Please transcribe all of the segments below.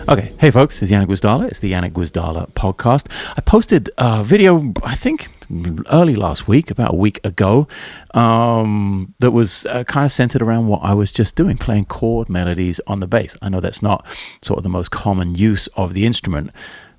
Okay, hey folks, this is Janek Gwizdala. It's the Janek Gwizdala podcast. I posted a video, I think, early last week, about a week ago, that was kind of centered around what I was just doing, playing chord melodies on the bass. I know that's not sort of the most common use of the instrument,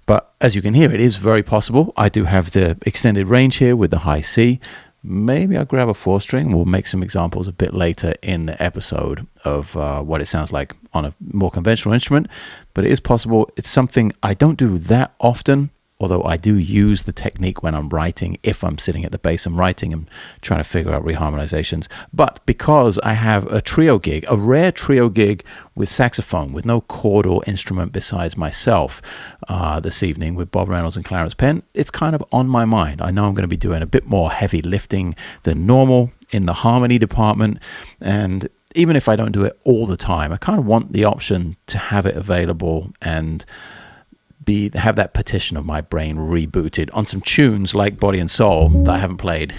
but as you can hear, it is very possible. I do have the extended range here with the high C. Maybe I'll grab a 4-string. We'll make some examples a bit later in the episode of what it sounds like on a more conventional instrument. But it is possible. It's something I don't do that often, although I do use the technique when I'm writing. If I'm sitting at the bass and writing and trying to figure out reharmonizations. But because I have a trio gig, a rare trio gig with saxophone, with no chordal instrument besides myself this evening with Bob Reynolds and Clarence Penn, it's kind of on my mind. I know I'm going to be doing a bit more heavy lifting than normal in the harmony department, and even if I don't do it all the time, I kind of want the option to have it available and have that partition of my brain rebooted on some tunes like Body and Soul that I haven't played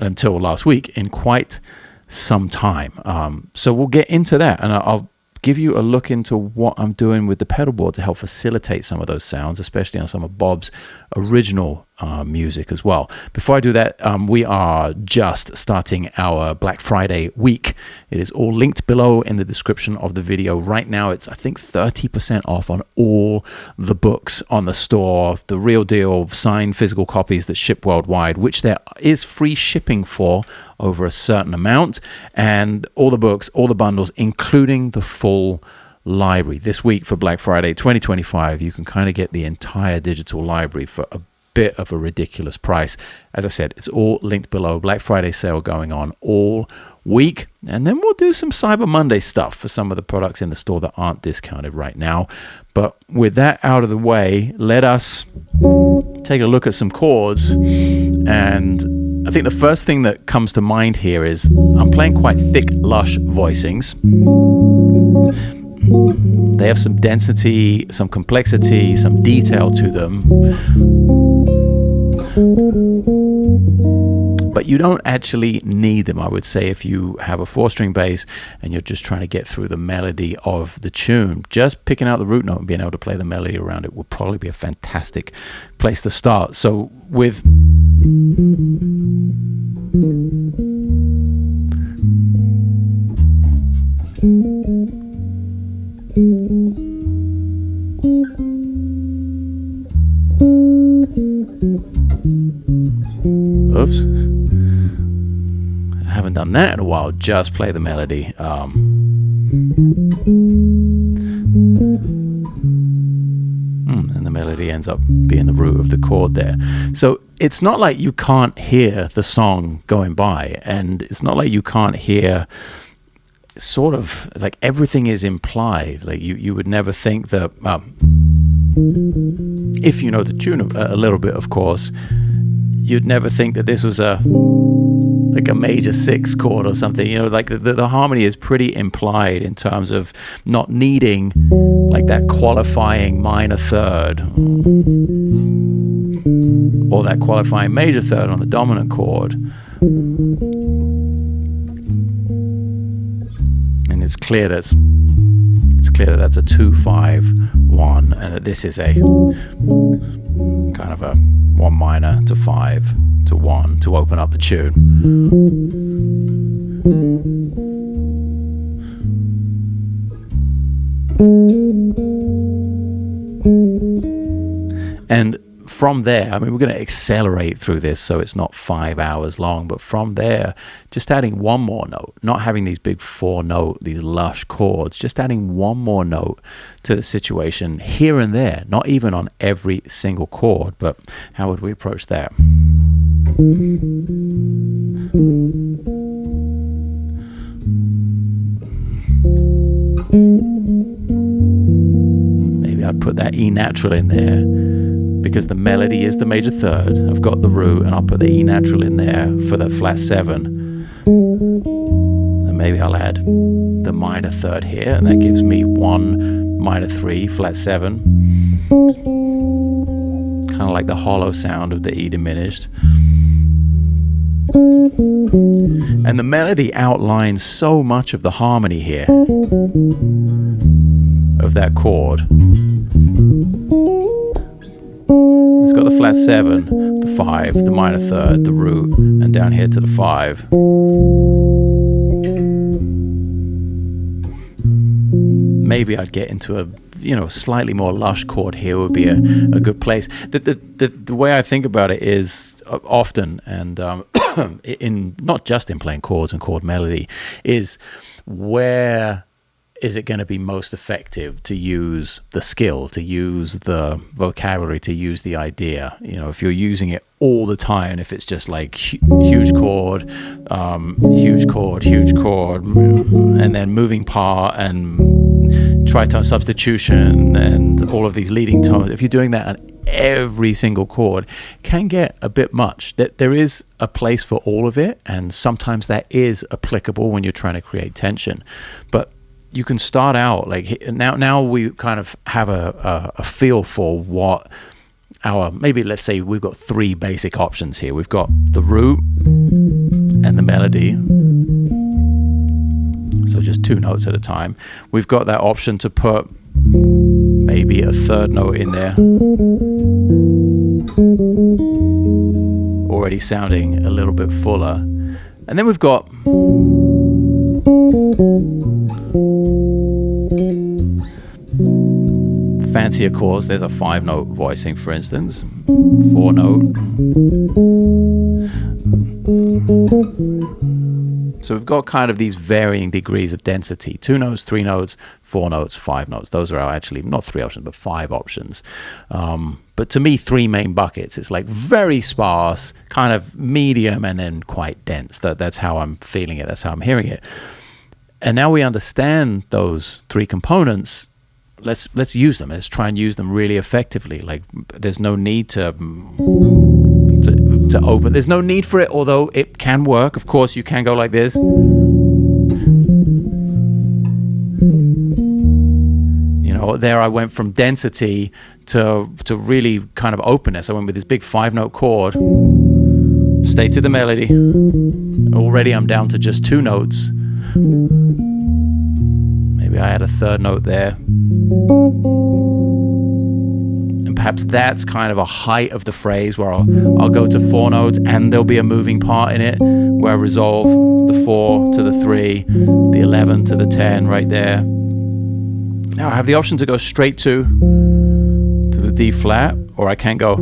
until last week in quite some time. So we'll get into that, and I'll give you a look into what I'm doing with the pedal board to help facilitate some of those sounds, especially on some of Bob's original music as well. Before I do that, we are just starting our Black Friday week. It is all linked below in the description of the video. Right now, it's, I think, 30% off on all the books on the store, the real deal signed physical copies that ship worldwide, which there is free shipping for over a certain amount, and all the books, all the bundles, including the full library. This week for Black Friday 2025, you can kind of get the entire digital library for a bit of a ridiculous price. As I said, it's all linked below. Black Friday sale going on all week, and then we'll do some Cyber Monday stuff for some of the products in the store that aren't discounted right now. But with that out of the way, let us take a look at some chords. And I think the first thing that comes to mind here is I'm playing quite thick, lush voicings. They have some density, some complexity, some detail to them. But you don't actually need them, I would say, if you have a 4-string bass and you're just trying to get through the melody of the tune. Just picking out the root note and being able to play the melody around it will probably be a fantastic place to start. So with oops, I haven't done that in a while. Just play the melody. And the melody ends up being the root of the chord there. So it's not like you can't hear the song going by, and it's not like you can't hear sort of like everything is implied. Like you would never think that, if you know the tune a little bit, of course, you'd never think that this was a major 6 chord or something. You know, like the harmony is pretty implied in terms of not needing like that qualifying minor third or that qualifying major third on the dominant chord. And it's clear that that's a 2-5-1, and that this is a kind of a 1 minor to 5 to 1 to open up the tune. And from there, I mean, we're going to accelerate through this so it's not 5 hours long, but from there, just adding one more note, not having these big 4-note, these lush chords, just adding one more note to the situation here and there, not even on every single chord, but how would we approach that? I'd put that E natural in there because the melody is the major third. I've got the root, and I'll put the E natural in there for the flat 7. And maybe I'll add the minor third here, and that gives me 1 minor 3 flat 7. Kind of like the hollow sound of the E diminished. And the melody outlines so much of the harmony here of that chord. It's got the flat 7, the 5, the minor third, the root, and down here to the 5. Maybe I'd get into a slightly more lush chord here would be a good place. The way I think about it is often, and in not just in playing chords and chord melody, is where is it going to be most effective to use the skill, to use the vocabulary, to use the idea? If you're using it all the time, if it's just like huge chord, huge chord, and then moving part and tritone substitution and all of these leading tones, if you're doing that on every single chord, can get a bit much. There is a place for all of it, and sometimes that is applicable when you're trying to create tension. But you can start out like now we kind of have a feel for what maybe let's say we've got 3 basic options here. We've got the root and the melody, so just 2 notes at a time. We've got that option to put maybe a third note in there, already sounding a little bit fuller. And then we've got fancier chords. There's a 5-note voicing, for instance, 4-note. So we've got kind of these varying degrees of density: 2 notes, 3 notes, 4 notes, 5 notes. Those are actually not 3 options, but 5 options. But to me, 3 main buckets. It's like very sparse, kind of medium, and then quite dense. That's how I'm feeling it. That's how I'm hearing it. And now we understand those 3 components. Let's use them. Let's try and use them really effectively. Like, there's no need to open. There's no need for it, although it can work. Of course, you can go like this. There I went from density to really kind of openness. I went with this big 5-note chord, stayed to the melody. Already I'm down to just 2 notes. Maybe I add a third note there. And perhaps that's kind of a height of the phrase where I'll go to 4 notes and there'll be a moving part in it where I resolve the 4 to the 3, the 11 to the 10 right there. Now I have the option to go straight to the D flat, or I can go.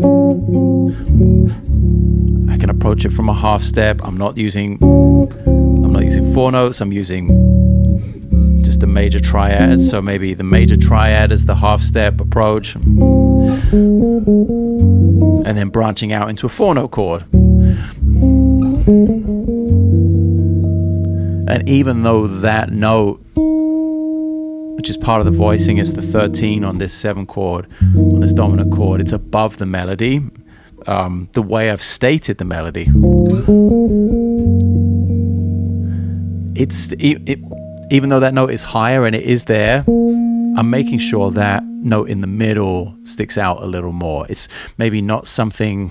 I can approach it from a half step. I'm not using 4 notes. I'm using just the major triad. So maybe the major triad is the half step approach, and then branching out into a 4-note chord. And even though that note, which is part of the voicing, is the 13 on this 7 chord, on this dominant chord, it's above the melody, the way I've stated the melody. Even though that note is higher and it is there, I'm making sure that note in the middle sticks out a little more. It's maybe not something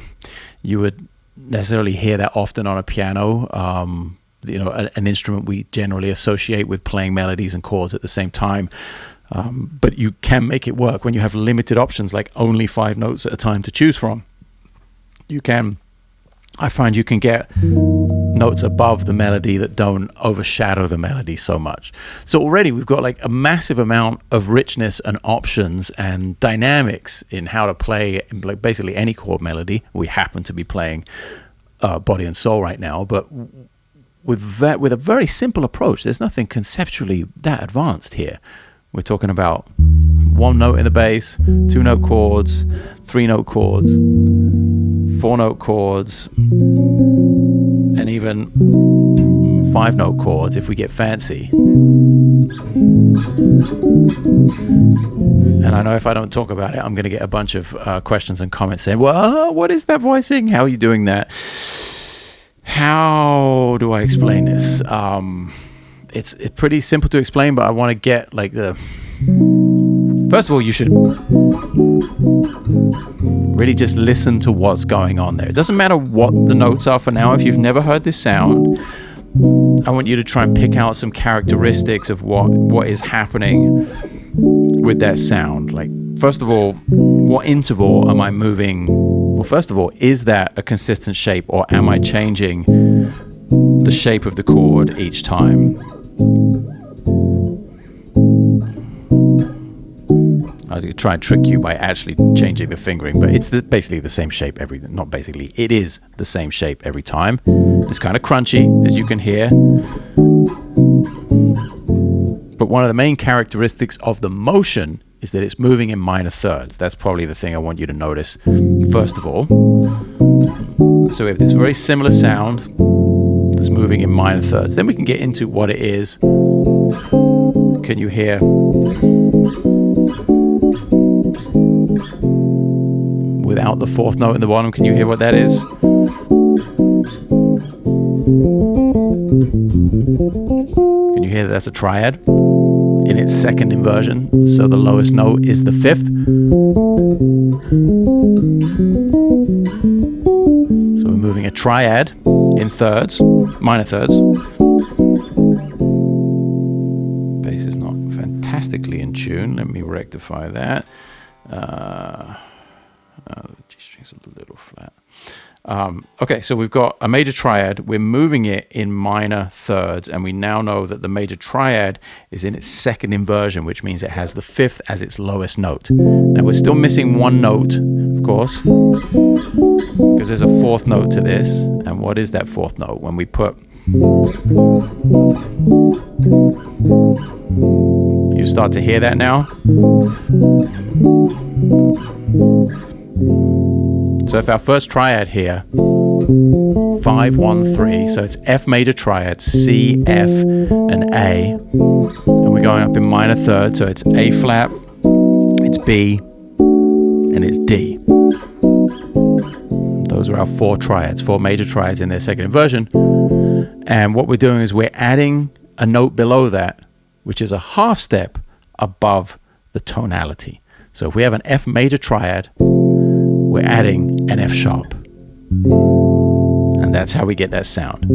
you would necessarily hear that often on a piano, an instrument we generally associate with playing melodies and chords at the same time. But you can make it work when you have limited options, like only 5 notes at a time to choose from. I find you can get notes above the melody that don't overshadow the melody so much. So already we've got like a massive amount of richness and options and dynamics in how to play like basically any chord melody. We happen to be playing Body and Soul right now, but with a very simple approach. There's nothing conceptually that advanced here. We're talking about 1 note in the bass, 2-note chords, 3-note chords, 4-note chords, and even 5-note chords, if we get fancy. And I know if I don't talk about it, I'm going to get a bunch of questions and comments saying, well, what is that voicing? How are you doing that? How do I explain this? It's pretty simple to explain, but I want to get like the... First of all, you should really just listen to what's going on there. It doesn't matter what the notes are for now. If you've never heard this sound, I want you to try and pick out some characteristics of what is happening with that sound. Like, first of all, what interval am I moving? Well, first of all, is that a consistent shape, or am I changing the shape of the chord each time? I could try and trick you by actually changing the fingering, but it's basically the same shape not basically, it is the same shape every time. It's kind of crunchy, as you can hear. But one of the main characteristics of the motion is that it's moving in minor thirds. That's probably the thing I want you to notice, first of all. So we have this very similar sound that's moving in minor thirds. Then we can get into what it is. Can you hear? Without the fourth note in the bottom, can you hear what that is? Can you hear that that's a triad in its second inversion? So the lowest note is the fifth. So we're moving a triad in thirds, minor thirds. Bass is not fantastically in tune. Let me rectify that. The G string's a little flat. Okay, so we've got a major triad. We're moving it in minor thirds, and we now know that the major triad is in its second inversion, which means it has the fifth as its lowest note. Now we're still missing one note, of course, because there's a fourth note to this. And what is that fourth note? When we put... You start to hear that now? So if our first triad here, 5, 1, 3, so it's F major triad, C, F, and A, and we're going up in minor third, so it's A flat, it's B, and it's D. Those are our 4 triads, 4 major triads in their second inversion. And what we're doing is we're adding a note below that, which is a half step above the tonality. So if we have an F major triad, we're adding an F sharp. And that's how we get that sound.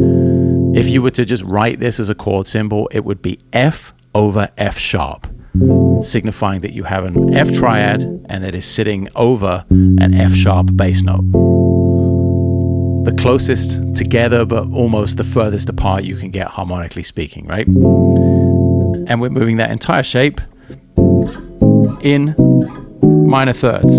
If you were to just write this as a chord symbol, it would be F over F sharp, signifying that you have an F triad and that is sitting over an F sharp bass note. The closest together, but almost the furthest apart you can get harmonically speaking, right? And we're moving that entire shape in minor thirds.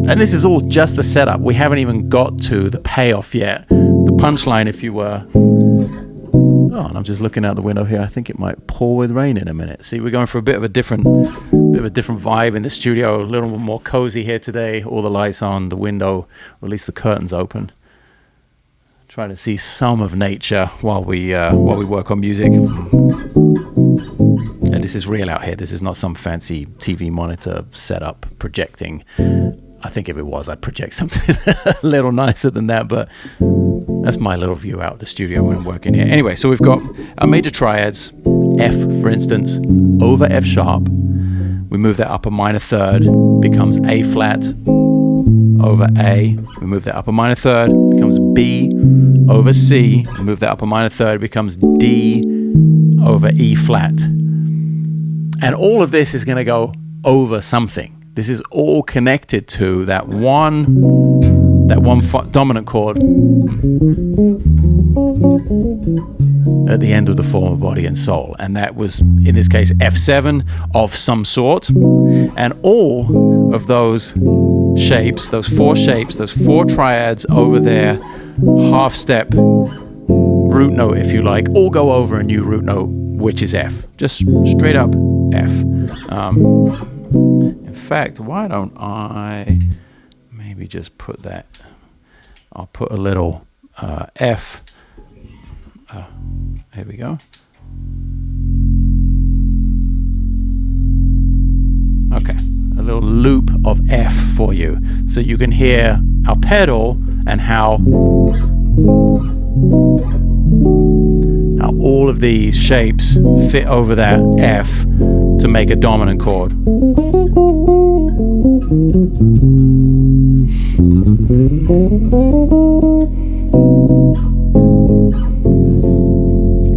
And this is all just the setup. We haven't even got to the payoff yet. The punchline, if you were... Oh, and I'm just looking out the window here. I think it might pour with rain in a minute. See, we're going for a bit of a different vibe in the studio. A little more cozy here today. All the lights on, the window, or at least the curtains open. Trying to see some of nature while we work on music. And this is real out here. This is not some fancy TV monitor setup projecting. I think if it was, I'd project something a little nicer than that, but that's my little view out of the studio when I'm working here. Anyway, so we've got our major triads, F, for instance, over F sharp. We move that up a minor third, becomes A flat over A. We move that up a minor third, becomes B over C. We move that up a minor third, becomes D over E flat. And all of this is going to go over something. This is all connected to that one dominant chord at the end of the form of body and soul. And that was, in this case, F7 of some sort. And all of those shapes, those 4 shapes, those 4 triads over there, half step root note, if you like, all go over a new root note, which is F. Just straight up F. In fact, why don't I maybe just put that, I'll put a little F Here we go. Okay, a little loop of F for you, so you can hear our pedal and how all of these shapes fit over that F to make a dominant chord.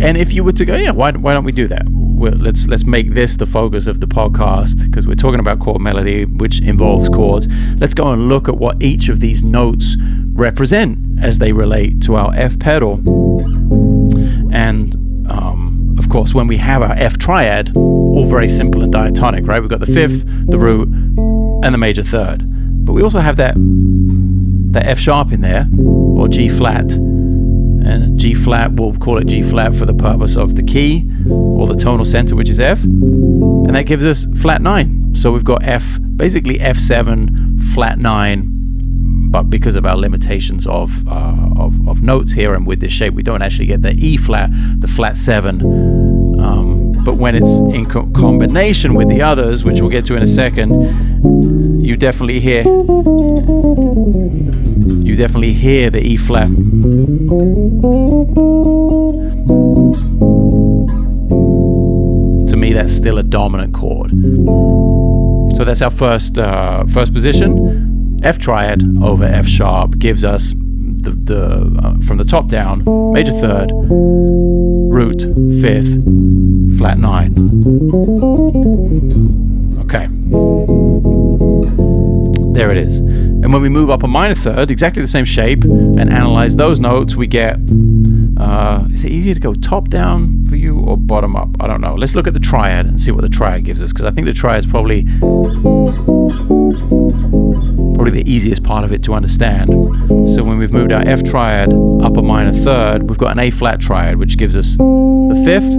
And if you were to go, yeah, why don't we do that? Well, let's make this the focus of the podcast, because we're talking about chord melody, which involves chords. Let's go and look at what each of these notes represent as they relate to our F pedal. And of course, when we have our F triad, all very simple and diatonic, right? We've got the fifth, the root, and the major third. But we also have that F sharp in there, or G flat. And G flat, we'll call it G flat for the purpose of the key, or the tonal center, which is F. And that gives us flat 9. So we've got F, basically F7, flat 9. But because of our limitations of notes here, and with this shape, we don't actually get the E flat, the flat 7. But when it's in combination with the others, which we'll get to in a second, you definitely hear the E flat. To me, that's still a dominant chord. So that's our first position. F triad over F sharp gives us the from the top down, major third, root, fifth, flat 9. Okay. There it is. And when we move up a minor third, exactly the same shape, and analyze those notes, we get, is it easier to go top down for you or bottom up? I don't know. Let's look at the triad and see what the triad gives us, because I think the triad is probably the easiest part of it to understand. So when we've moved our F triad up a minor third, we've got an A flat triad, which gives us the fifth,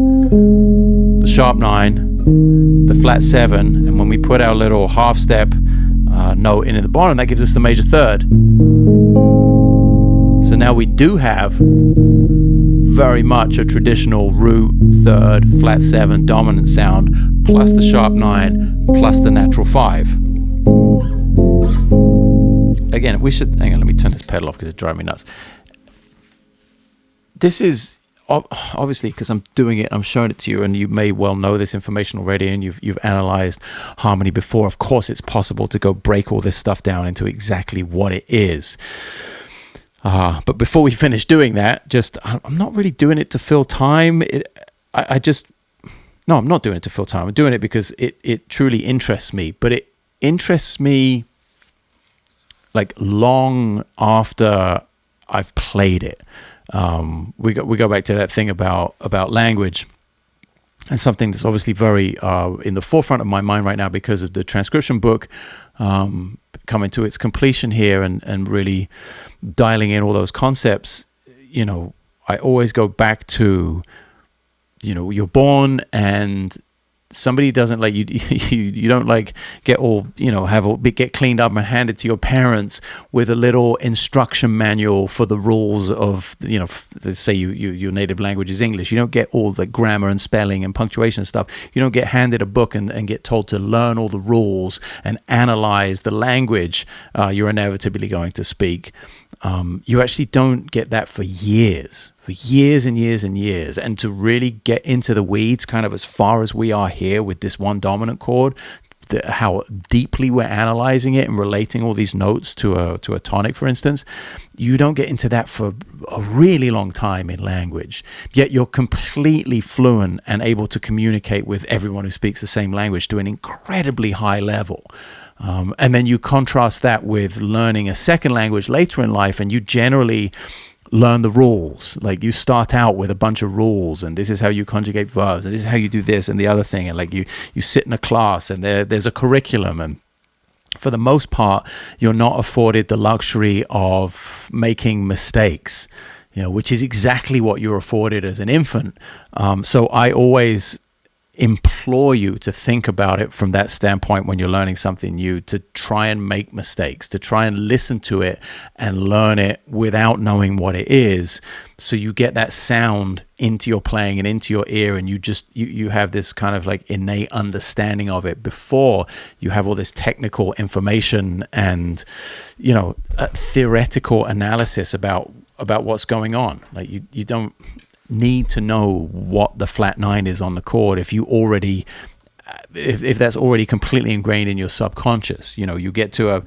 the sharp 9, the flat 7, and when we put our little half step note in at the bottom, that gives us the major third. So now we do have very much a traditional root, third, flat 7 dominant sound, plus the sharp 9, plus the natural 5. Again, we should, hang on, let me turn this pedal off because it's driving me nuts. This is obviously, because I'm doing it, I'm showing it to you, and you may well know this information already, and you've analyzed harmony before. Of course, it's possible to go break all this stuff down into exactly what it is. But before we finish doing that, I'm not really doing it to fill time. I'm not doing it to fill time. I'm doing it because it truly interests me, but it interests me like long after I've played it. We go back to that thing about language, and something that's obviously very in the forefront of my mind right now because of the transcription book coming to its completion here, and really dialing in all those concepts. You know, I always go back to, you know, you're born and somebody doesn't like you you don't like get all, you know, get cleaned up and handed to your parents with a little instruction manual for the rules of, you know, let's say your native language is English. You don't get all the grammar and spelling and punctuation stuff. You don't get handed a book and get told to learn all the rules and analyze the language you're inevitably going to speak. You actually don't get that for years and years and years. And to really get into the weeds kind of as far as we are here with this one dominant chord, how deeply we're analyzing it and relating all these notes to a tonic, for instance, you don't get into that for a really long time in language. Yet you're completely fluent and able to communicate with everyone who speaks the same language to an incredibly high level. And then you contrast that with learning a second language later in life, and you generally learn the rules. Like, you start out with a bunch of rules, and this is how you conjugate verbs, and this is how you do this and the other thing, and like you sit in a class, and there's a curriculum, and for the most part you're not afforded the luxury of making mistakes, you know, which is exactly what you're afforded as an infant. So I always implore you to think about it from that standpoint when you're learning something new, to try and make mistakes, to try and listen to it and learn it without knowing what it is, so you get that sound into your playing and into your ear, and you have this kind of like innate understanding of it before you have all this technical information and theoretical analysis about what's going on. Like you don't need to know what the flat 9 is on the chord if that's already completely ingrained in your subconscious. You get to a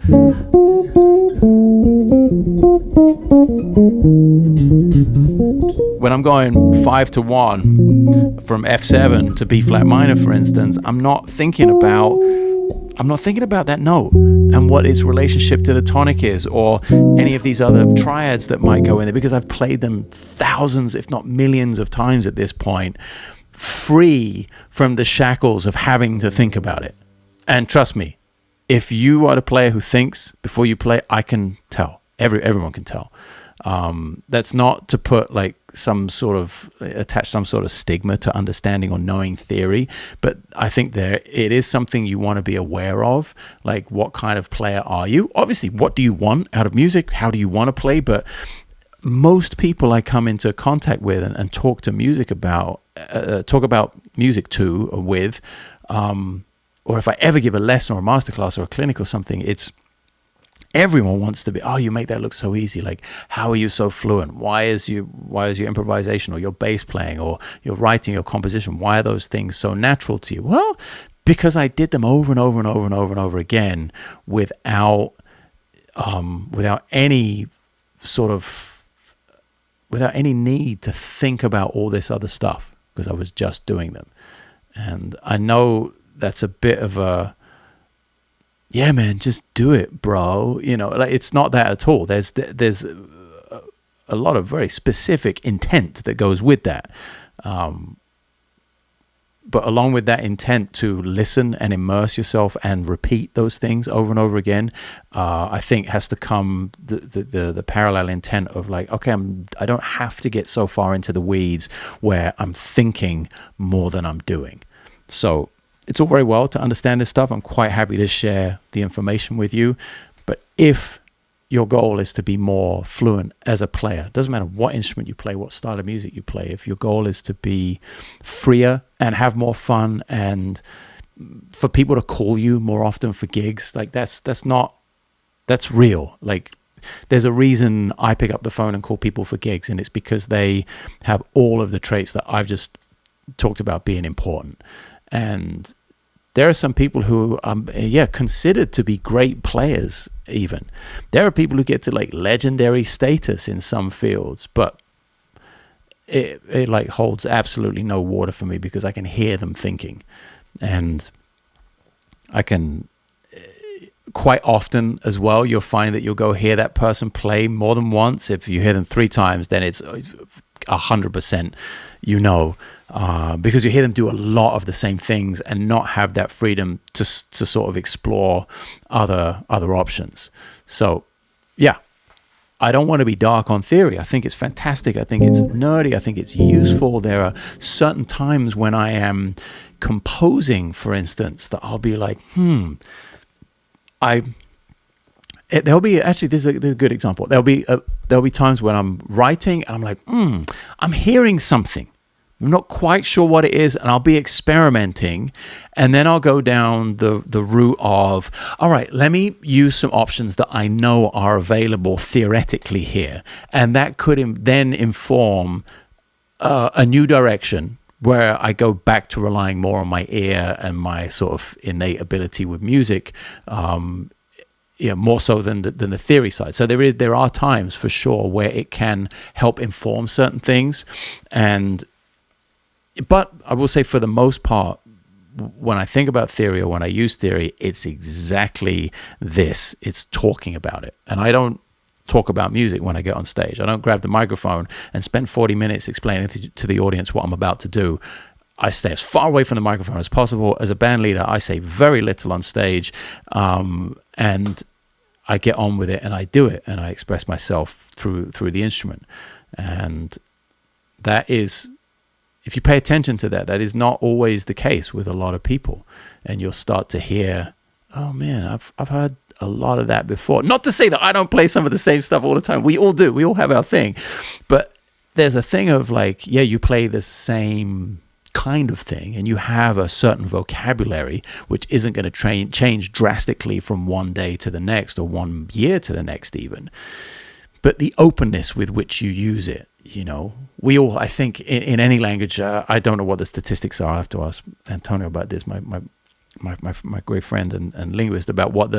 when I'm going 5-1 from F7 to B flat minor, for instance, I'm not thinking about that note and what its relationship to the tonic is, or any of these other triads that might go in there, because I've played them thousands, if not millions of times at this point, free from the shackles of having to think about it. And trust me, if you are the player who thinks before you play, I can tell. Everyone can tell. That's not to put like attach some sort of stigma to understanding or knowing theory, but I think it is something you want to be aware of. Like, what kind of player are you? Obviously, what do you want out of music? How do you want to play? But most people I come into contact with and talk to music about, talk about music to or with, or if I ever give a lesson or a masterclass or a clinic or something, it's everyone wants to be, oh, you make that look so easy. Like, how are you so fluent? Why is your improvisation or your bass playing or your writing, your composition, why are those things so natural to you? Well, because I did them over and over and over and over and over again without any need to think about all this other stuff, because I was just doing them. And I know that's a bit of a, yeah, man, just do it, bro. Like, it's not that at all. There's a lot of very specific intent that goes with that. But along with that intent to listen and immerse yourself and repeat those things over and over again, I think has to come the parallel intent of like, okay, I don't have to get so far into the weeds where I'm thinking more than I'm doing. So it's all very well to understand this stuff. I'm quite happy to share the information with you. But if your goal is to be more fluent as a player, it doesn't matter what instrument you play, what style of music you play, if your goal is to be freer and have more fun and for people to call you more often for gigs, like that's real. Like, there's a reason I pick up the phone and call people for gigs, and it's because they have all of the traits that I've just talked about being important. And there are some people who considered to be great players even. There are people who get to like legendary status in some fields, but it like holds absolutely no water for me, because I can hear them thinking. And I can quite often as well, you'll find that you'll go hear that person play more than once. If you hear them 3 times, then it's 100%, because you hear them do a lot of the same things and not have that freedom to sort of explore other options. So, yeah, I don't want to be dark on theory. I think it's fantastic. I think it's nerdy. I think it's useful. There are certain times when I am composing, for instance, that I'll be like, there'll be, actually, there's a good example. There'll be times when I'm writing and I'm like, I'm hearing something. I'm not quite sure what it is, and I'll be experimenting, and then I'll go down the route of, all right, let me use some options that I know are available theoretically here, and that could then inform a new direction where I go back to relying more on my ear and my sort of innate ability with music, more so than the theory side. So there are times for sure where it can help inform certain things, but I will say for the most part, when I think about theory or when I use theory, it's exactly this. It's talking about it. And I don't talk about music when I get on stage. I don't grab the microphone and spend 40 minutes explaining to the audience what I'm about to do. I stay as far away from the microphone as possible. As a band leader, I say very little on stage, and I get on with it and I do it and I express myself through the instrument. And that is if you pay attention to that, that is not always the case with a lot of people. And you'll start to hear, oh man, I've heard a lot of that before. Not to say that I don't play some of the same stuff all the time. We all do. We all have our thing. But there's a thing of like, yeah, you play the same kind of thing and you have a certain vocabulary which isn't going to change drastically from one day to the next or 1 year to the next even. But the openness with which you use it, you know, we all, I think in any language, I don't know what the statistics are. I have to ask Antonio about this, my great friend and linguist, about what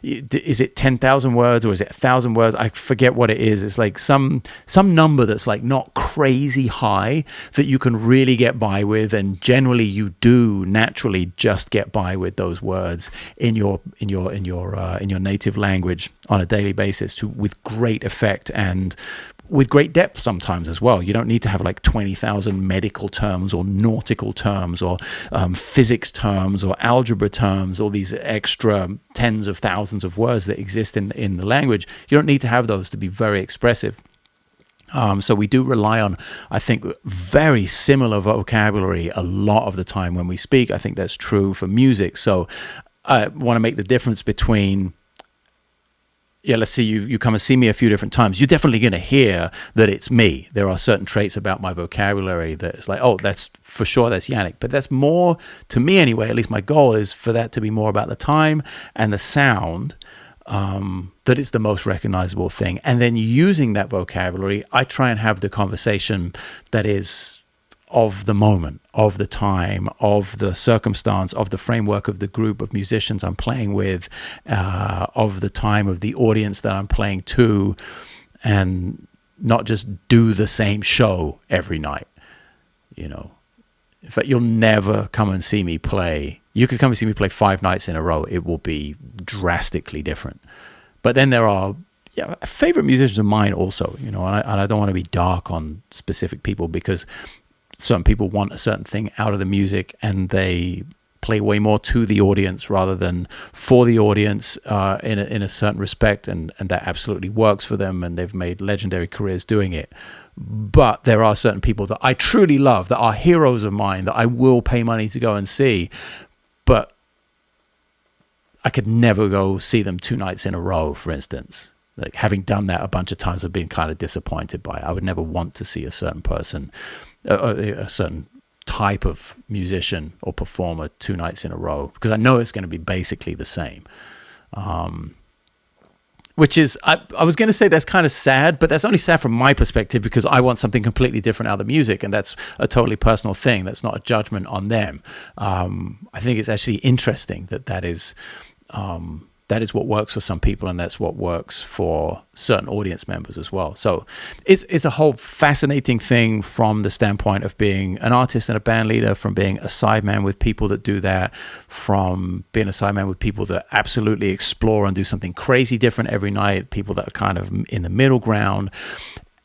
is it 10,000 words or is it 1,000 words? I forget what it is. It's like some number that's like not crazy high that you can really get by with, and generally you do naturally just get by with those words in your native language on a daily basis with great effect and with great depth sometimes as well. You don't need to have like 20,000 medical terms or nautical terms or physics terms or algebra terms, all these extra tens of thousands of words that exist in the language. You don't need to have those to be very expressive. So we do rely on, I think, very similar vocabulary a lot of the time when we speak. I think that's true for music. So I want to make the difference between, yeah, let's see, you come and see me a few different times. You're definitely going to hear that it's me. There are certain traits about my vocabulary that it's like, oh, that's for sure, that's Janek. But that's more, to me anyway, at least my goal is for that to be more about the time and the sound, that it's the most recognizable thing. And then using that vocabulary, I try and have the conversation that is of the moment, of the time, of the circumstance, of the framework of the group of musicians I'm playing with, of the time of the audience that I'm playing to, and not just do the same show every night. You know, in fact, you'll never come and see me play. You could come and see me play 5 nights in a row. It will be drastically different. But then there are favorite musicians of mine also, you know, and I don't want to be dark on specific people because certain people want a certain thing out of the music and they play way more to the audience rather than for the audience in a certain respect, and that absolutely works for them and they've made legendary careers doing it. But there are certain people that I truly love, that are heroes of mine, that I will pay money to go and see, but I could never go see them 2 nights in a row, for instance. Like, having done that a bunch of times, I've been kind of disappointed by it. I would never want to see a certain person, a certain type of musician or performer 2 nights in a row, because I know it's going to be basically the same. Which is, I was going to say that's kind of sad, but that's only sad from my perspective because I want something completely different out of the music, and that's a totally personal thing. That's not a judgment on them. I think it's actually interesting that is what works for some people, and that's what works for certain audience members as well. So it's a whole fascinating thing from the standpoint of being an artist and a band leader, from being a sideman with people that do that, from being a sideman with people that absolutely explore and do something crazy different every night, people that are kind of in the middle ground.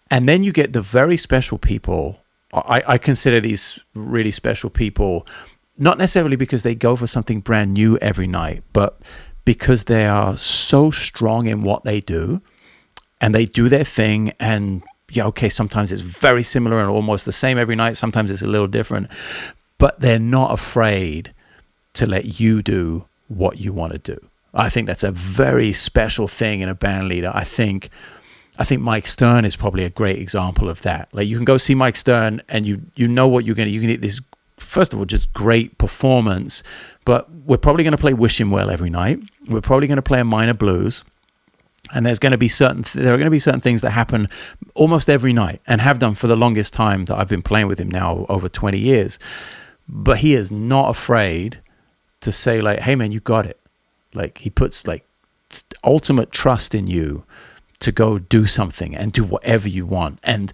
And then you get the very special people. I consider these really special people, not necessarily because they go for something brand new every night, but because they are so strong in what they do and they do their thing. And sometimes it's very similar and almost the same every night. Sometimes it's a little different, but they're not afraid to let you do what you want to do. I think that's a very special thing in a band leader. I think Mike Stern is probably a great example of that. Like, you can go see Mike Stern and you know what you can get this, first of all, just great performance, but we're probably going to play Wish Him Well every night. We're probably going to play a minor blues, and there are going to be certain things that happen almost every night, and have done for the longest time that I've been playing with him now, over 20 years. But he is not afraid to say, like, hey man, you got it. Like, he puts like ultimate trust in you to go do something and do whatever you want. And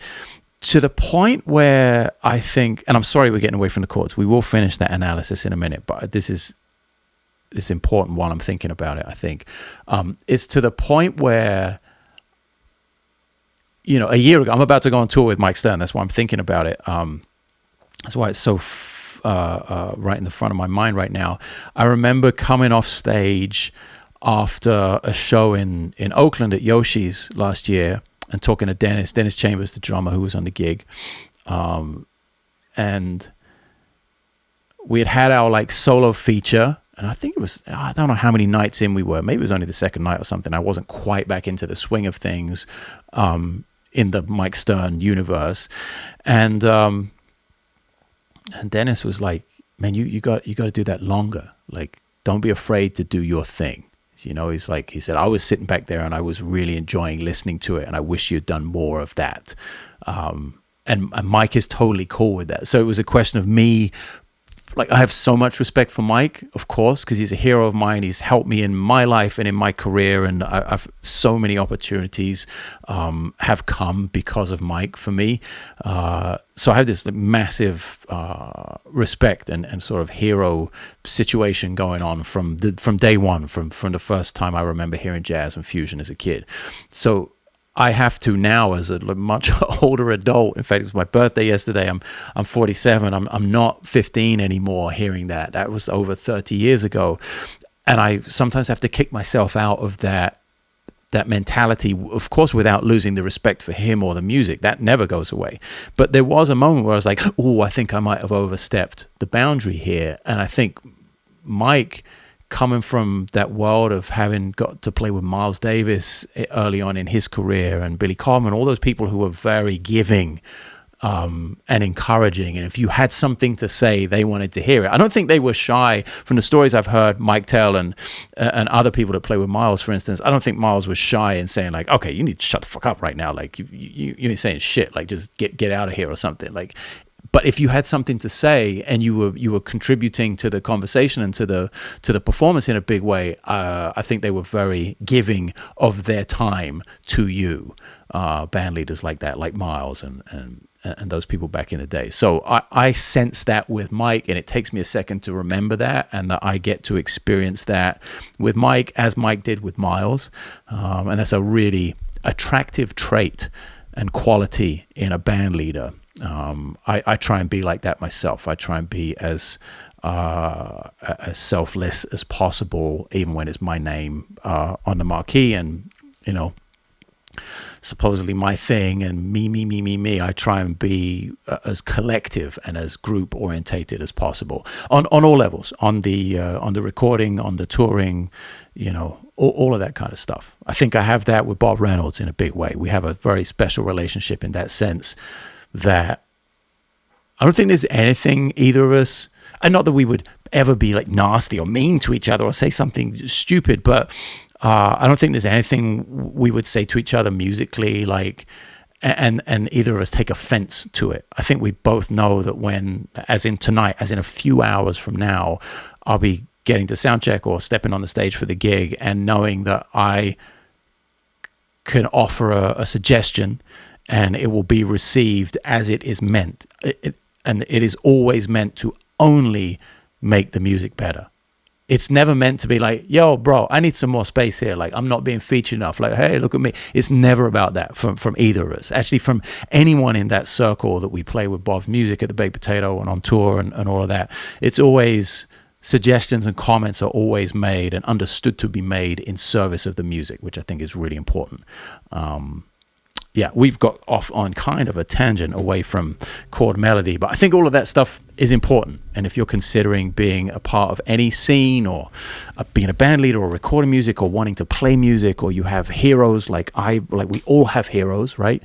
to the point where I think, and I'm sorry we're getting away from the chords, we will finish that analysis in a minute, but it's important while I'm thinking about it, I think. It's to the point where, a year ago, I'm about to go on tour with Mike Stern. That's why I'm thinking about it. That's why it's so right in the front of my mind right now. I remember coming off stage after a show in Oakland at Yoshi's last year, and talking to Dennis Chambers, the drummer who was on the gig. and we had our like solo feature, and I think it was, I don't know how many nights in we were. Maybe it was only the second night or something. I wasn't quite back into the swing of things in the Mike Stern universe, and Dennis was like, "Man, you got to do that longer. Like, don't be afraid to do your thing." You know, he said, "I was sitting back there and I was really enjoying listening to it, and I wish you'd done more of that." And Mike is totally cool with that. So it was a question of me. Like, I have so much respect for Mike, of course, because he's a hero of mine. He's helped me in my life and in my career, and I've so many opportunities have come because of Mike for me. So I have this like, massive respect and sort of hero situation going on from day one, from the first time I remember hearing jazz and fusion as a kid. So I have to now, as a much older adult. In fact, it was my birthday yesterday. I'm 47. I'm not 15 anymore. Hearing that was over 30 years ago, and I sometimes have to kick myself out of that mentality. Of course, without losing the respect for him or the music, that never goes away. But there was a moment where I was like, "Oh, I think I might have overstepped the boundary here," and I think Mike, coming from that world of having got to play with Miles Davis early on in his career and Billy Coleman, all those people who were very giving and encouraging. And if you had something to say, they wanted to hear it. I don't think they were shy. From the stories I've heard, Mike tell and other people that play with Miles, for instance, I don't think Miles was shy in saying like, "Okay, you need to shut the fuck up right now. Like you ain't saying shit. Like just get out of here or something." Like, but if you had something to say and you were contributing to the conversation and to the performance in a big way, I think they were very giving of their time to you. Band leaders like that, like Miles and those people back in the day. So I sense that with Mike, and it takes me a second to remember that, and that I get to experience that with Mike as Mike did with Miles, and that's a really attractive trait and quality in a band leader. I try and be like that myself. I try and be as selfless as possible, even when it's my name on the marquee and, you know, supposedly my thing and me. I try and be as collective and as group orientated as possible on all levels, on the recording, on the touring, you know, all of that kind of stuff. I think I have that with Bob Reynolds in a big way. We have a very special relationship in that sense, that I don't think there's anything either of us, and not that we would ever be like nasty or mean to each other or say something stupid, but I don't think there's anything we would say to each other musically like and either of us take offense to it. I think we both know that when, as in tonight, as in a few hours from now, I'll be getting to sound check or stepping on the stage for the gig, and knowing that I can offer a suggestion and it will be received as it is meant. And it is always meant to only make the music better. It's never meant to be like, "Yo, bro, I need some more space here. Like, I'm not being featured enough. Like, hey, look at me." It's never about that from either of us. Actually, from anyone in that circle that we play with Bob's music at the Baked Potato and on tour and all of that. It's always, suggestions and comments are always made and understood to be made in service of the music, which I think is really important. Yeah, we've got off on kind of a tangent away from chord melody, but I think all of that stuff is important. And if you're considering being a part of any scene, or being a band leader, or recording music, or wanting to play music, or you have heroes like we all have heroes, right?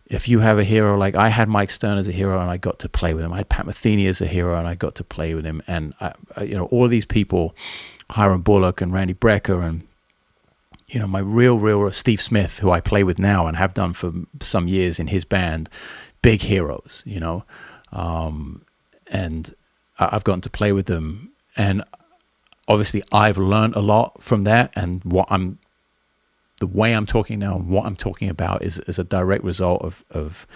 If you have a hero, like I had Mike Stern as a hero and I got to play with him. I had Pat Metheny as a hero and I got to play with him. And all of these people, Hiram Bullock and Randy Brecker and, you know, my real Steve Smith, who I play with now and have done for some years in his band, big heroes, you know. And I've gotten to play with them. And obviously I've learned a lot from that. And the way I'm talking now and what I'm talking about is a direct result of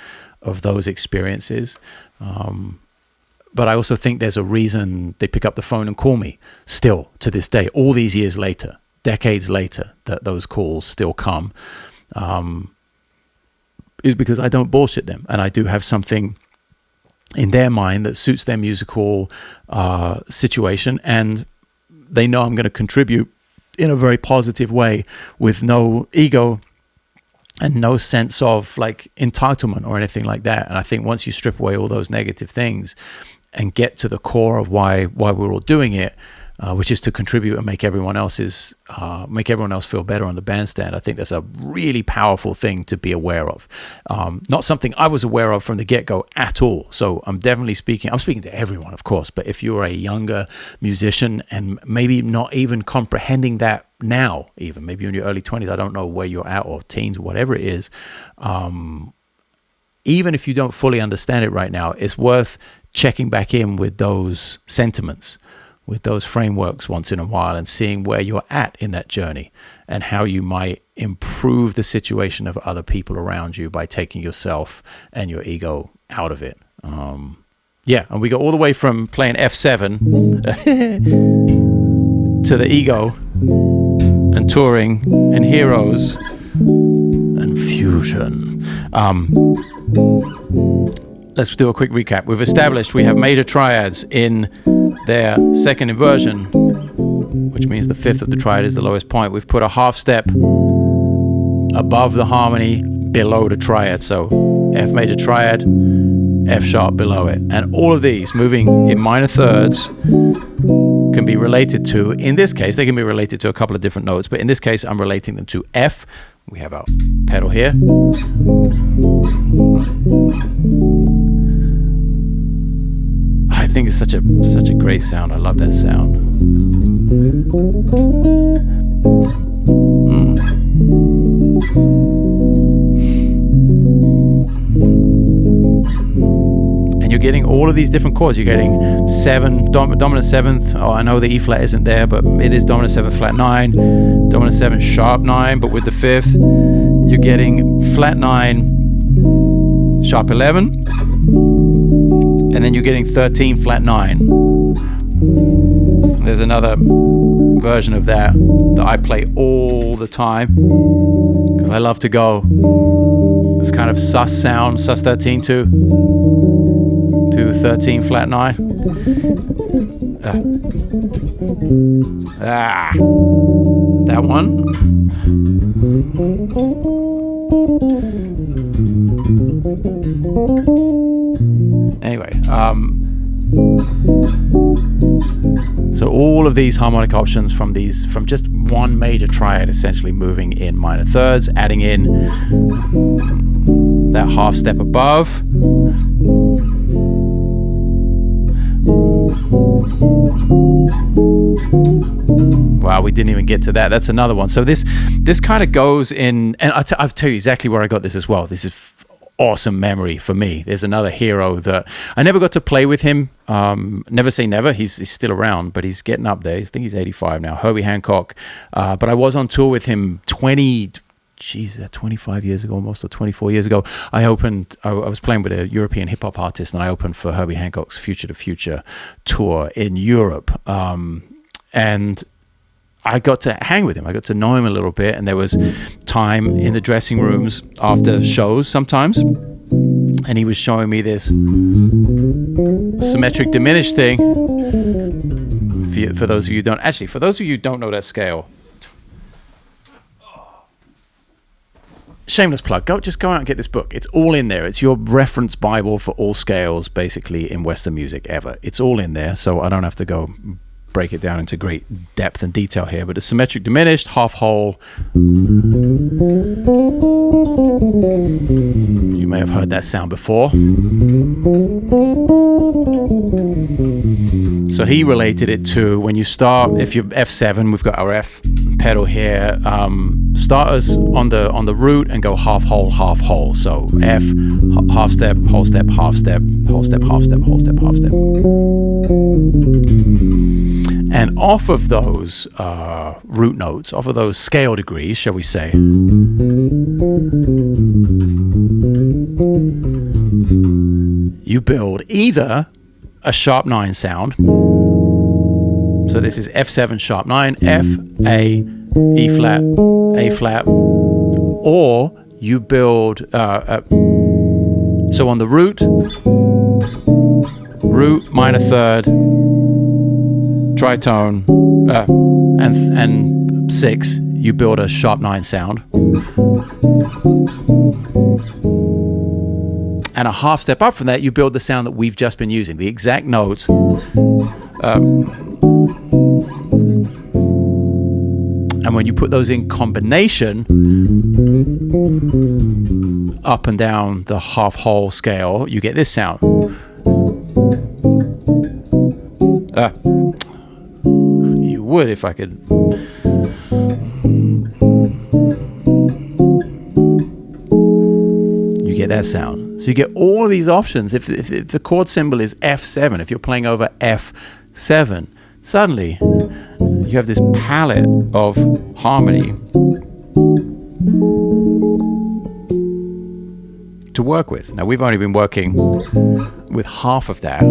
those experiences. But I also think there's a reason they pick up the phone and call me still to this day, all these years later. Decades later, that those calls still come, is because I don't bullshit them, and I do have something in their mind that suits their musical situation, and they know I'm going to contribute in a very positive way with no ego and no sense of like entitlement or anything like that. And I think once you strip away all those negative things and get to the core of why we're all doing it, which is to contribute and make everyone else feel better on the bandstand, I think that's a really powerful thing to be aware of. Not something I was aware of from the get-go at all. So I'm speaking to everyone, of course, but if you're a younger musician and maybe not even comprehending that now, even maybe in your early 20s, I don't know where you're at, or teens, whatever it is, even if you don't fully understand it right now, it's worth checking back in with those sentiments, with those frameworks once in a while, and seeing where you're at in that journey and how you might improve the situation of other people around you by taking yourself and your ego out of it. And we go all the way from playing F7 to the ego and touring and heroes and fusion. Let's do a quick recap. We've established we have major triads in their second inversion, which means the fifth of the triad is the lowest point. We've put a half step above the harmony, below the triad. So F major triad, F sharp below it. And all of these moving in minor thirds can be related to, in this case, they can be related to a couple of different notes, but in this case, I'm relating them to F. We have our pedal here. I think it's such a great sound. I love that sound. And you're getting all of these different chords. You're getting dominant seventh. Oh, I know the E flat isn't there, but it is dominant seventh, flat 9, dominant 7, sharp 9, but with the fifth, you're getting flat 9, sharp 11, and then you're getting 13, flat 9. There's another version of that I play all the time because I love to go this kind of sus sound, sus 13 to 13, flat 9. That one. Anyway, so all of these harmonic options from just one major triad, essentially moving in minor thirds, adding in that half step above. Wow, we didn't even get to that. That's another one. So this kind of goes in, and I'll tell you exactly where I got this as well. This is awesome memory for me. There's another hero that I never got to play with him. Never say never. He's still around, but he's getting up there. I think he's 85 now. Herbie Hancock. But I was on tour with him 25 years ago almost, or 24 years ago. I was playing with a European hip hop artist, and I opened for Herbie Hancock's Future to Future tour in Europe. And I got to hang with him. I got to know him a little bit, and there was time in the dressing rooms after shows sometimes, and he was showing me this symmetric diminished thing. For those of you who don't know that scale, shameless plug, just go out and get this book. It's all in there. It's your reference Bible for all scales, basically, in Western music ever. It's all in there, so I don't have to go break it down into great depth and detail here, but a symmetric diminished, half whole. You may have heard that sound before. So he related it to when you start, if you're F7, we've got our F pedal here, start us on the root and go half whole, half whole. So F, half step, whole step, half step, whole step, half step, whole step, half step. And off of those root notes, off of those scale degrees, shall we say, you build either a sharp 9 sound. So this is F7 sharp 9, F, A, E flat, A flat, or you build, so on the root, minor third, tritone, and 6, you build a sharp 9 sound. And a half step up from that, you build the sound that we've just been using, the exact notes. And when you put those in combination, up and down the half whole scale, you get this sound. You would if I could. You get that sound. So you get all of these options. If the chord symbol is F7, if you're playing over F7, suddenly you have this palette of harmony to work with. Now, we've only been working with half of that.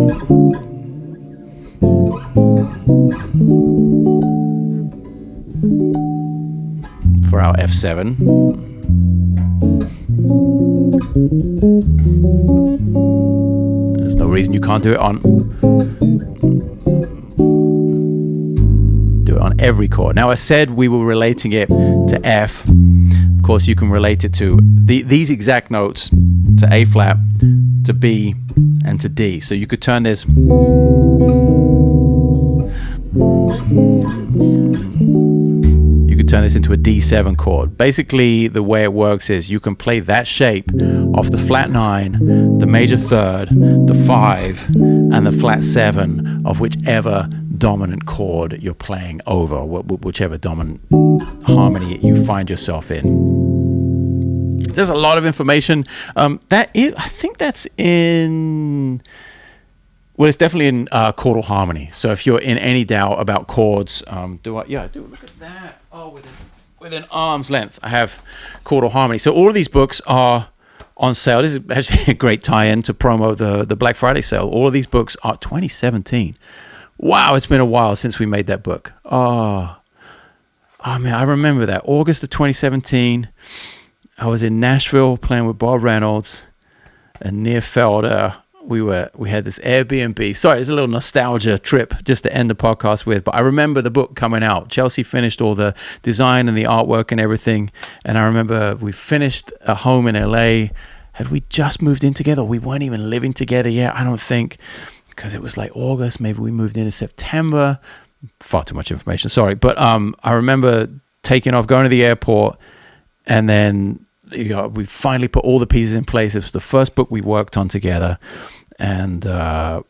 For our F7. There's no reason you can't do it on every chord. Now, I said we were relating it to F. Of course, you can relate it to these exact notes, to A flat, to B, and to D. So you could turn this. You could turn this into a D7 chord. Basically, the way it works is you can play that shape off the flat 9, the major third, the 5, and the flat 7 of whichever dominant chord you're playing over, whichever dominant harmony you find yourself in. There's a lot of information. I think that's in. Well, it's definitely in chordal harmony. So if you're in any doubt about chords, look at that. Oh, within arm's length, I have chordal harmony. So all of these books are on sale. This is actually a great tie-in to promo the Black Friday sale. All of these books are 2017. Wow, it's been a while since we made that book. Oh man, I remember that. August of 2017, I was in Nashville playing with Bob Reynolds and Near Felder. We had this Airbnb. Sorry, it's a little nostalgia trip just to end the podcast with, but I remember the book coming out. Chelsea finished all the design and the artwork and everything, and I remember we finished a home in LA. Had we just moved in together? We weren't even living together yet, I don't think, because it was like August. Maybe we moved in September. Far too much information, sorry. But I remember taking off, going to the airport, and then we finally put all the pieces in place. It was the first book we worked on together. And I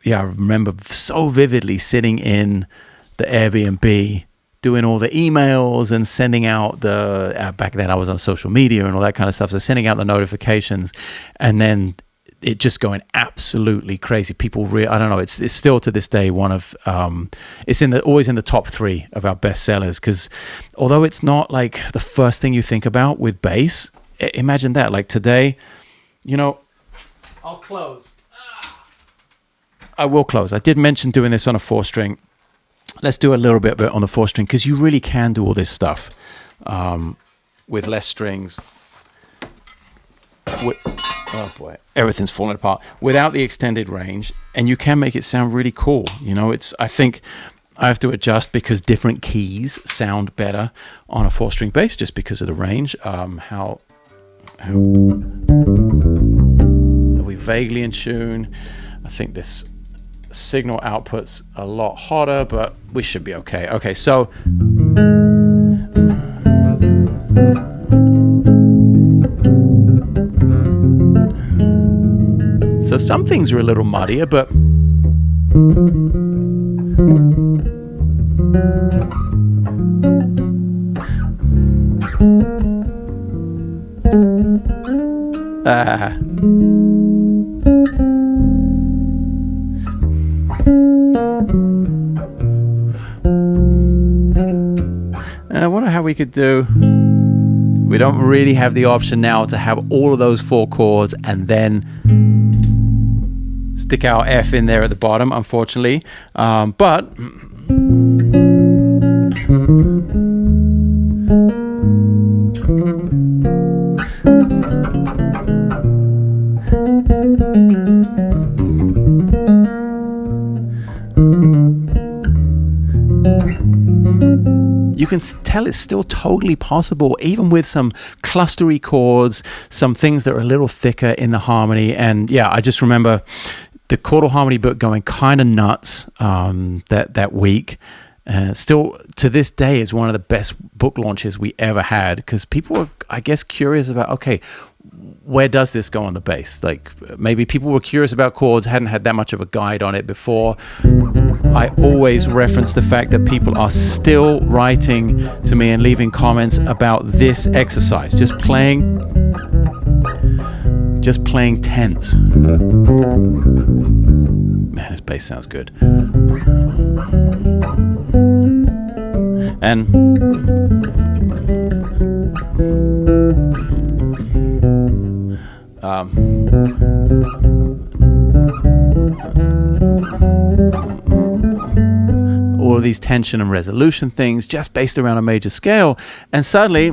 remember so vividly sitting in the Airbnb, doing all the emails and sending out back then I was on social media and all that kind of stuff. So sending out the notifications, and then it just going absolutely crazy. People I don't know. It's still to this day one of it's always in the top 3 of our best sellers, because although it's not like the first thing you think about with bass, imagine that. Like today, I'll close. I will close. I did mention doing this on a 4-string. Let's do a little bit of it on the 4-string, because you really can do all this stuff with less strings. Oh boy, everything's falling apart without the extended range, and you can make it sound really cool. I think I have to adjust because different keys sound better on a 4-string bass just because of the range. How are we vaguely in tune? I think this signal output's a lot hotter, but we should be okay. Okay, so some things are a little muddier, but I wonder how we could do. We don't really have the option now to have all of those 4 chords and then stick our F in there at the bottom, unfortunately. But you can tell it's still totally possible, even with some clustery chords, some things that are a little thicker in the harmony. And yeah, I just remember the chordal harmony book going kind of nuts that week. Still to this day is one of the best book launches we ever had, because people were, I guess, curious about, okay, where does this go on the bass? Like, maybe people were curious about chords, hadn't had that much of a guide on it before. I always reference the fact that people are still writing to me and leaving comments about this exercise, just playing tenths. Man, this bass sounds good. And all of these tension and resolution things just based around a major scale, and suddenly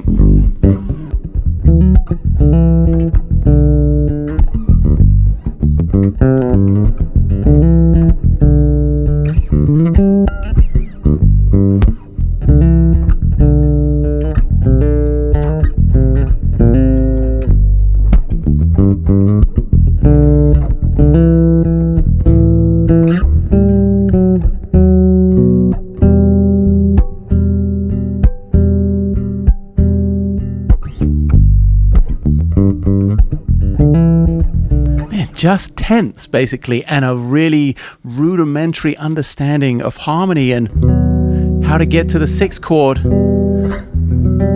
just tenths basically, and a really rudimentary understanding of harmony and how to get to the sixth chord.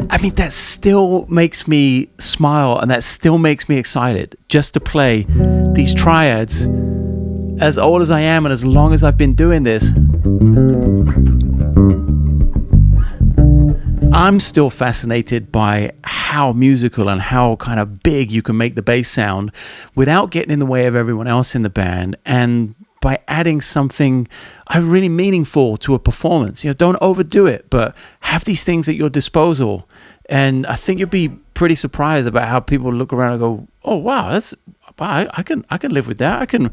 I mean, that still makes me smile, and that still makes me excited just to play these triads as old as I am and as long as I've been doing this. I'm still fascinated by how musical and how kind of big you can make the bass sound without getting in the way of everyone else in the band, and by adding something really meaningful to a performance. You know, don't overdo it, but have these things at your disposal. And I think you'll be pretty surprised about how people look around and go, "Oh wow, I can live with that. I can."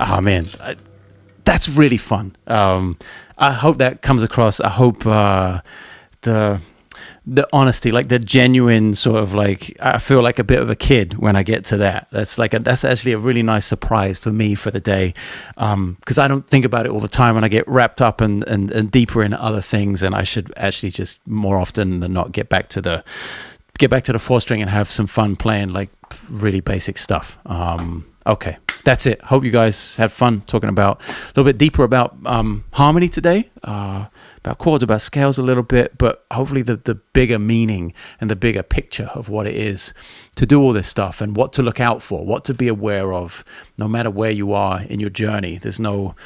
Oh man, that's really fun. I hope that comes across. I hope the honesty, like the genuine sort of, like, I feel like a bit of a kid when I get to that. That's actually a really nice surprise for me for the day, because I don't think about it all the time, and I get wrapped up and deeper in other things, and I should actually just more often than not get back to the 4-string and have some fun playing like really basic stuff. Okay, that's it. Hope you guys had fun talking about a little bit deeper about harmony today, about chords, about scales a little bit, but hopefully the bigger meaning and the bigger picture of what it is to do all this stuff, and what to look out for, what to be aware of, no matter where you are in your journey. There's no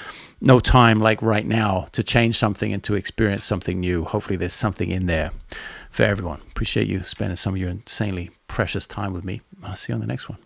time like right now to change something and to experience something new. Hopefully there's something in there for everyone. Appreciate you spending some of your insanely precious time with me. I'll see you on the next one.